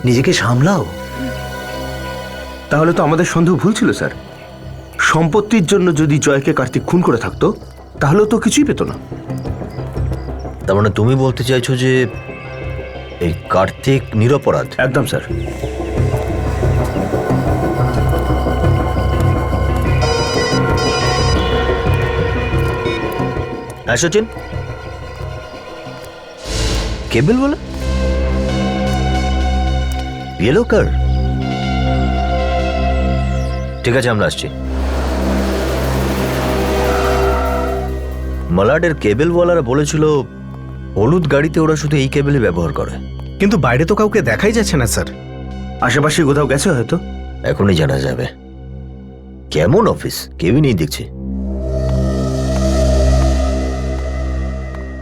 নিজেকে সামলাও। তাহলে তো আমাদের সন্দেহ ভুল ছিল স্যার। সম্পত্তির জন্য যদি জয়কে কার্তিক খুন করে থাকতো তাহলে তো কিছুই পেত না। তার মানে তুমি বলতে চাইছো যে এই কার্তিক নিরপরাধ? একদম স্যার। হ্যাঁ সচিন, কেবল বলে ইয়েলো কার? ঠিক আছে, আমরা আসছি। মালাডের কেবলওয়ালারা বলেছিল হলুদ গাড়িতে ওরা শুধু এই কেবলই ব্যবহার করে। কিন্তু বাইরে তো কাউকে দেখাই যাচ্ছে না স্যার। আশেপাশে কোথাও গেছে হয়তো। এখনই জানা যাবে। কেমন অফিস, কেউই নেই দেখছি।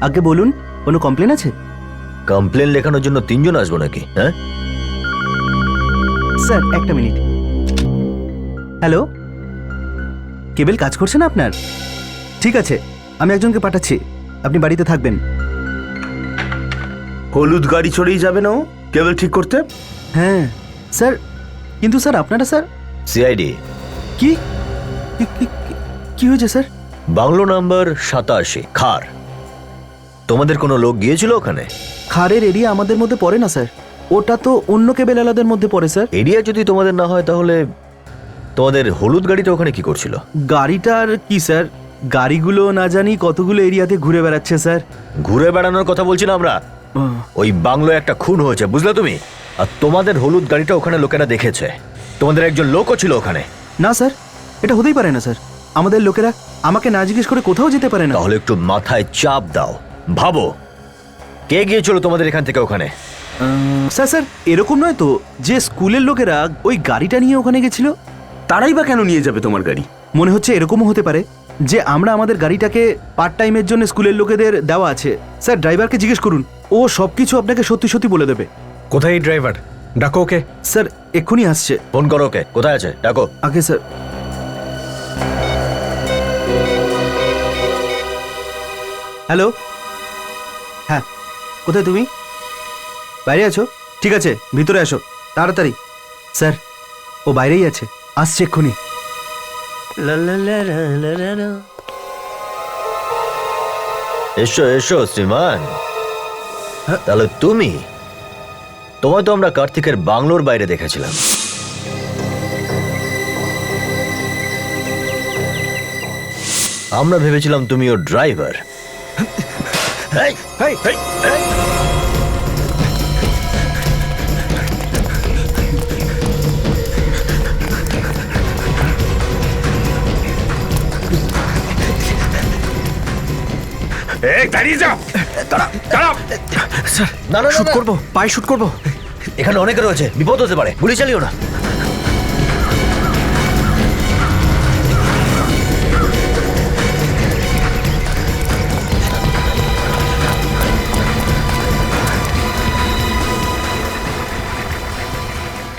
আগে বলুন, কোনো কমপ্লেন আছে? কমপ্লেন লেখানোর জন্য 3 জন আসবো নাকি? হ্যাঁ স্যার, একটা মিনিট। হ্যালো, কেবল কাজ করছে না আপনার? ঠিক আছে, আমি একজনকে পাঠাচ্ছি, আপনি বাড়িতে থাকবেন। হলুদ গাড়ি চড়েই যাবে না ও কেবল ঠিক করতে? হ্যাঁ স্যার, কিন্তু স্যার আপনারা স্যার সিআইডি। কি কি হয়েছে স্যার? বাংলো নাম্বার 87 খার। তোমাদের কোনো লোক গিয়েছিল ওখানে? খারের এরিয়া আমাদের মধ্যে পড়ে না স্যার, ওটা তো অন্য কেবল আলাদের মধ্যে পড়ে স্যার। এরিয়া যদি তোমাদের না হয় তাহলে তোমাদের হলুদ গাড়িটা ওখানে কি করছিল? গাড়িটার কি স্যার, গাড়িগুলো না জানি কতগুলো এরিয়াতে ঘুরে বেড়াচ্ছে স্যার। ঘুরে বেড়ানোর কথা বলছি না আমরা, ওই বাংলোয় একটা খুন হয়েছে, বুঝলে তুমি? আর তোমাদের হলুদ গাড়িটা ওখানে লোকেরা দেখেছে। তোমাদের একজন লোকও ছিল ওখানে। না স্যার, এটা হতেই পারে না স্যার। আমাদের লোকেরা আমাকে না জিজ্ঞেস করে কোথাও যেতে পারে না। তাহলে একটু মাথায় চাপ দাও, ভাবো কে গিয়েছিল তোমাদের এখান থেকে ওখানে? স্যার স্যার এরকম নয় তো যে স্কুলের লোকেরা ওই গাড়িটা নিয়ে ওখানে গেছিল। তারাই বা কেন নিয়ে যাবে তোমার গাড়ি? মনে হচ্ছে এরকমও হতে পারে যে আমরা আমাদের গাড়িটাকে পার্ট টাইমের জন্য স্কুলের লোকেদের দেওয়া আছে। স্যার, ড্রাইভারকে জিজ্ঞেস করুন, ও সবকিছু আপনাকে সত্যি সত্যি বলে দেবে। কোথায় এই ড্রাইভার? ডাকো ওকে। স্যার, এক্ষুনি আসছে। ফোন করো ওকে, কোথায় আছে ডাকো। আগে স্যার। হ্যালো, হ্যাঁ কোথায় তুমি? বাইরে আছো? ঠিক আছে, ভিতরে আসো তাড়াতাড়ি। স্যার, ও বাইরেই আছে, আসছে এক্ষুনি। এসো এসো শ্রীমান। তাহলে তুমি, তোমায় তো আমরা কার্তিকের বাংলোর বাইরে দেখেছিলাম। আমরা ভেবেছিলাম তুমি ওর ড্রাইভার। দাঁড়িয়ে যাও, দাঁড়াও। স্যার, না না শুট করবো, পায়ে শুট করবো। এখানে অনেকে রয়েছে, বিপদ হতে পারে, গুলি চালিও না।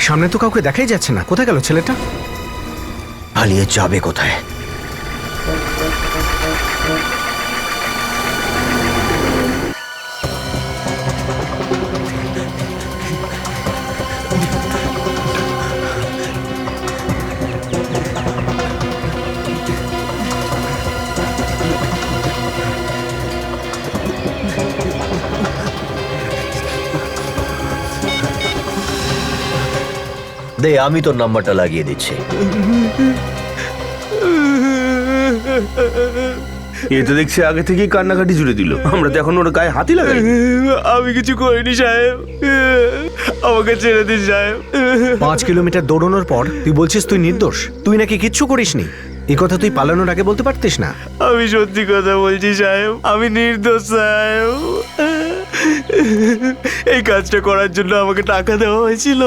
সামনে তো কাউকে দেখাই যাচ্ছে না, কোথায় গেল ছেলেটা? পালিয়ে যাবে কোথায়? দে, আমি তোর নাম্বারটা লাগিয়ে দিচ্ছি। এ তো দেখছি আগে থেকেই কান্নাকাটি জুড়ে দিল। আমরা তো এখন ওর গায়ে হাতি লাগাই। আমি কিছু করিনি সাহেব, আমাকে ছেড়ে দিন সাহেব। 5 কিলোমিটার দৌড়ানোর পর তুই বলছিস তুই নির্দোষ? তুই নাকি কিচ্ছু করিসনি। এই কথা তুই পালানোর আগে বলতে পারতিস না? আমি সত্যি কথা বলছি সাহেব, আমি নির্দোষ সাহেব। এই কাজটা করার জন্য আমাকে টাকা দেওয়া হয়েছিল।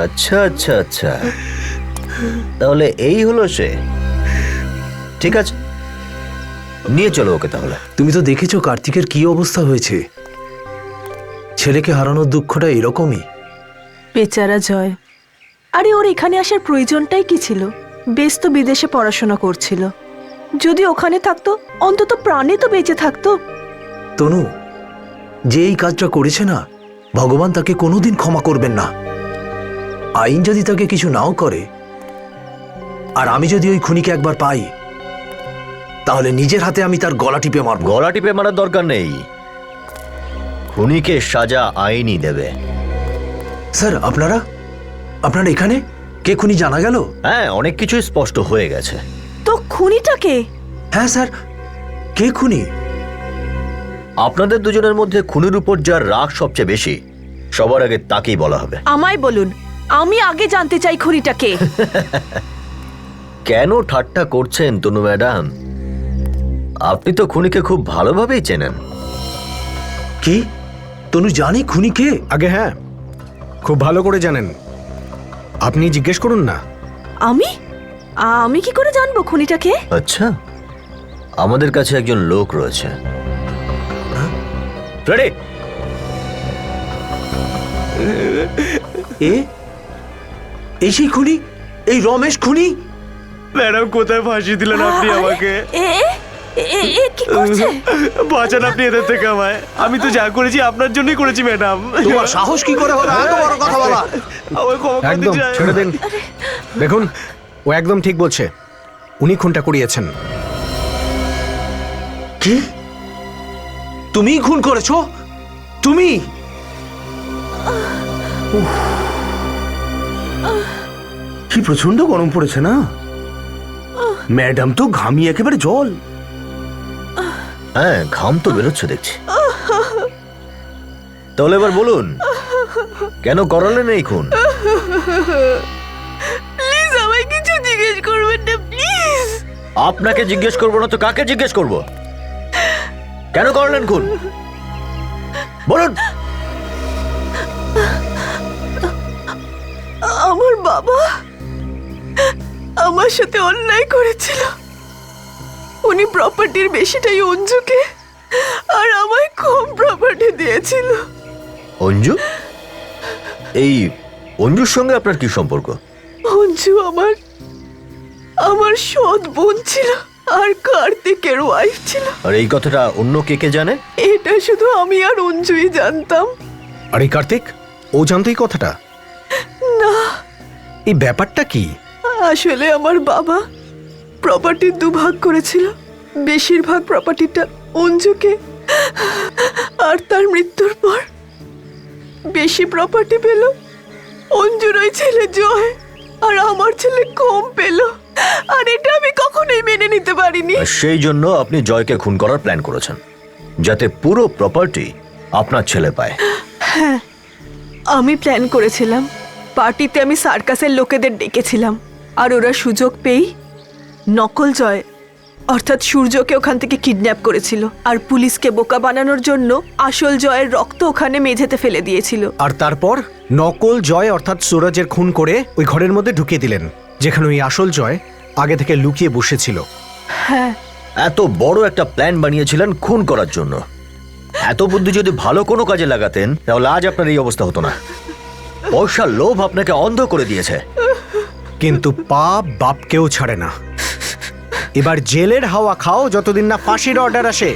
আচ্ছা আচ্ছা আচ্ছা, তাহলে এই হলো সে। ঠিক আছে, নিয়ে চলো ওকে তাহলে। তুমি তো দেখেছো কার্তিকের কি অবস্থা হয়েছে। ছেলেকে হারানোর দুঃখটা এরকমই। বেচারা জয়। আরে ওর এখানে আসার প্রয়োজনটাই কি ছিল? বেশ তো বিদেশে পড়াশোনা করছিল, যদি ওখানে থাকতো অন্তত প্রাণে তো বেঁচে থাকতো। তনু, যে এই কাজটা করেছে না, ভগবান তাকে কোনোদিন ক্ষমা করবেন না। আইন যদি তাকে কিছু নাও করে, আর আমি যদি ওই খুনিকে একবার পাই তাহলে নিজের হাতে আমি তার গলা টিপে মারব। গলা টিপে মারার দরকার নেই, খুনিকে সাজা আইনি দেবে। স্যার আপনারা আপনারা এখানে? কে খুনি জানা গেল? হ্যাঁ, অনেক কিছুই স্পষ্ট হয়ে গেছে। তো খুনিটা কে? হ্যাঁ স্যার, কে খুনি? আপনাদের দুজনের মধ্যে খুনির উপর যার রাগ সবচেয়ে বেশি, সবার আগে তাকেই বলা হবে। আমায় বলুন, আমি আগে জানতে চাই খুনিটা কে। কেন ঠাট্টা করছেন তনু ম্যাডাম? আপনি তো খুনিকে খুব ভালোভাবেই চেনেন। কি তনু জানি খুনি কে? আগে হ্যাঁ, খুব ভালো করে জানেন। আপনি জিজ্ঞেস করুন না। আমি আমি কি করে জানবো খুনিটা কে? আচ্ছা, আমাদের কাছে একজন লোক রয়েছে। রেডি? এই সেই খুনি, এই রমেশ খুনি? ম্যাডাম কোথায় ফাঁসি দিলেন আপনি আমাকে? কি করছে? বাঁচান আপনি এদের থেকে আমায়। আমি তো যা করেছি আপনার জন্যই করেছি ম্যাডাম। তোমার সাহস কি করে হলো এত বড় কথা বলা? একদম ছেড়ে দেন। দেখুন, ও একদম ঠিক বলছে, উনি খুনটা করিয়েছেন। কি? তুমি খুন করেছো? তুমি? কি প্রচন্ড গরম পড়েছে না ম্যাডাম, তো ঘামিয়ে একেবারে জল। হ্যাঁ, ঘাম তো বেরোচ্ছে দেখছি। তাহলে এবার বলুন, কেন করালেন এই খুন? প্লিজ আমায় কিছু জিজ্ঞেস করবেন না প্লিজ। আপনাকে জিজ্ঞেস করবো না তো কাকে জিজ্ঞেস করব? কেন করলেন খুন বলুন। আমার বাবা আমার সাথে অন্যায় করেছিল। উনি প্রপার্টির বেশিটাই অঞ্জুকে আর আমায় কম প্রপার্টি দিয়েছিল। অঞ্জু? এই অঞ্জুর সঙ্গে আপনার কি সম্পর্ক? অঞ্জু আমার সৎ বোন ছিল আর কার্তিকের ওয়াইফ ছিল। আর এই কথাটা অন্য কে কে জানে? এটা শুধু আমি আর অঞ্জুই জানতাম। আরে কার্তিক, ও জানতেই কথাটা? না। এই ব্যাপারটা কি? আসলে আমার বাবা প্রপার্টির দুভাগ করেছিল। বেশিরভাগ প্রপার্টিটা অঞ্জুকে, আর তার মৃত্যুর পর বেশি প্রপার্টি পেল অঞ্জুর ওই ছেলে জয়, আর আমার ছেলে কম পেল। আর এটা আমি কখনোই মেনে নিতে পারিনি। আর সেই জন্য আপনি জয়কে খুন করার প্ল্যান করেছেন, যাতে পুরো প্রপার্টি আপনার ছেলে পায়। হ্যাঁ, আমি প্ল্যান করেছিলাম। পার্টিতে আমি সার্কাসের লোকেদের ডেকেছিলাম, আর ওরা সুযোগ পেয়েই নকল জয় অর্থাৎ সূর্যকে ওখান থেকে কিডন্যাপ করেছিল, আর পুলিশকে বোকা বানানোর জন্য আসল জয়ের রক্ত ওখানে মেঝেতে ফেলে দিয়েছিল। আর তারপর নকল জয় অর্থাৎ সুরজের খুন করে ওই ঘরের মধ্যে ঢুকিয়ে দিলেন, যেখানে ওই আসল জয় আগে থেকে লুকিয়ে বসেছিল। হ্যাঁ, এত বড় একটা প্ল্যান বানিয়েছিলেন খুন করার জন্য। এত বুদ্ধি যদি ভালো কোনো কাজে লাগাতেন তাহলে আজ আপনার এই অবস্থা হতো না। পয়সার লোভ আপনাকে অন্ধ করে দিয়েছে। কিন্তু পাপ বাপকেও ছাড়ে না। এবার জেলের হাওয়া খাও যতদিন না ফাঁসির অর্ডার আসে।